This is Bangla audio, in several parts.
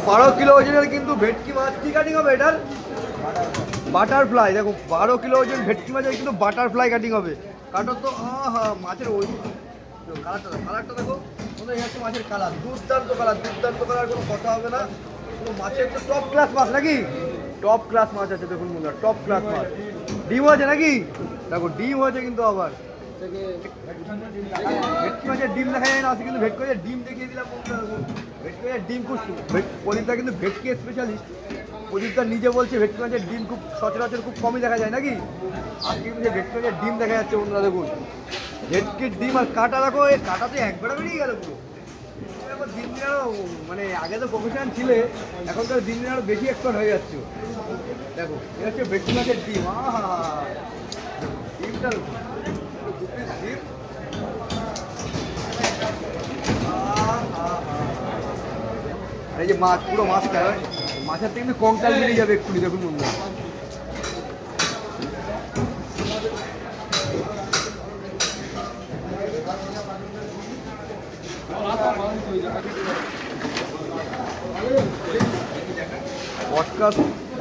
12 কিলো ওজনের কিন্তু ভেটকি মাছ কি কাটিং হবে এটার? বাটারফ্লাই। দেখো 12 কিলো ওজন ভেটকি মাছের কিন্তু বাটারফ্লাই কাটিং হবে। কাটো তো, আহা মাছের ওই কালারটা দেখো, মনে হয় হচ্ছে মাছের কালার, দুর্দান্ত কালার, দুর্দান্ত কালার, কোনো কথা হবে না। পুরো মাছের তো টপ ক্লাস মাছ নাকি? টপ ক্লাস মাছ আছে দেখুন বন্ধুরা, টপ ক্লাস মাছ। ডিম আছে নাকি? দেখো ডিম হয়েছে কিন্তু আবার। ভেটকি মাছের ডিম দেখা যায় না, আজকে কিন্তু ভেটকি মাছের ডিম দেখিয়ে দিলাম বন্ধুরা। ভেটকি মাছের ডিম খুব, প্রদীপদা কিন্তু ভেটকি স্পেশালিস্ট। প্রদীপদা নিজে বলছে ভেটকি মাছের ডিম খুব সচরাচর খুব কমই দেখা যায় নাকি? আজকে কিন্তু ভেটকি মাছের ডিম দেখা যাচ্ছে বন্ধুরা দেখুন। ভেটকির ডিম আর কাটা দেখো, এই কাটাতে একবারে বেরিয়ে গেল পুরো। দিন দিন আরো মানে আগে তো প্রফেশন ছিলে, এখন তো দিন দিন আরো বেশি এক্সপার্ট হয়ে যাচ্ছে। দেখো এটা হচ্ছে ভেটকি মাছের ডিম, আহা ডিমটা ডিম। আর এই যে মাছ, পুরো মাছ খায়, মাছের থেকে কিন্তু কঙ্কাল বেরিয়ে যাবে এক্ষুনি দেখুন বন্ধুরা।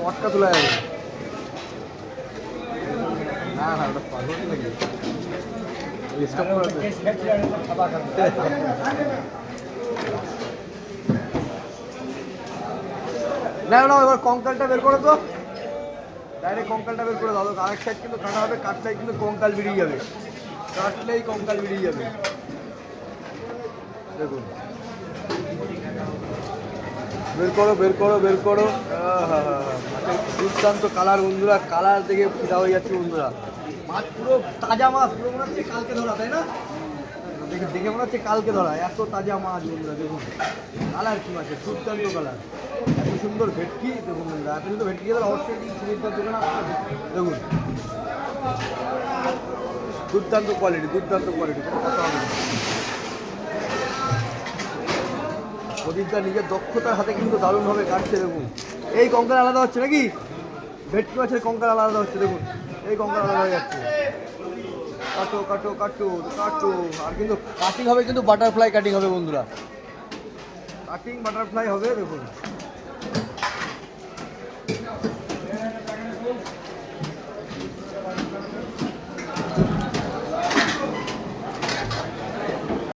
পটকা তোলা যাবে না, না ওটা পাগল নাকি? না না, এবার কঙ্কালটা বের করো তো, ডাইরেক্ট কঙ্কালটা বের করে দাও। আরেক সাইড কিন্তু কাটা হবে, কাটলেই কিন্তু কঙ্কাল বেরিয়ে যাবে, কাটলেই কঙ্কাল বেরিয়ে যাবে দেখুন। বের করো বের করো বের করো, দুর্দান্ত কালার বন্ধুরা, কালার দেখে ফিদা হয়ে যাচ্ছে বন্ধুরা। মাছ পুরো তাজা মাছ, পুরো মনে হচ্ছে কালকে ধরা, তাই না? দেখে দেখে মনে হচ্ছে কালকে ধরা, এত তাজা মাছ বন্ধুরা দেখুন। কালার কি মাছের, দুর্দান্ত কালার, এত সুন্দর ভেটকি দেখুন বন্ধুরা। আপনি তো ভেটকি খেলে অবশ্যই সুবিধার দোকানে দেখুন, দুর্দান্ত কোয়ালিটি, দুর্দান্ত কোয়ালিটি, কোনো কথা হবে না। প্রদীপদা নিজের দক্ষতার হাতে কিন্তু দারুণভাবে কাটছে দেখুন। এই কঙ্কাল আলাদা হচ্ছে নাকি? ভেটকি মাছের কঙ্কাল আলাদা হচ্ছে দেখুন, এই কঙ্কাল আলাদা হয়ে যাচ্ছে। কাটো কাটো কাটো কাটো, আর কিন্তু কাটিং হবে কিন্তু বাটারফ্লাই কাটিং হবে বন্ধুরা, কাটিং বাটারফ্লাই হবে দেখুন।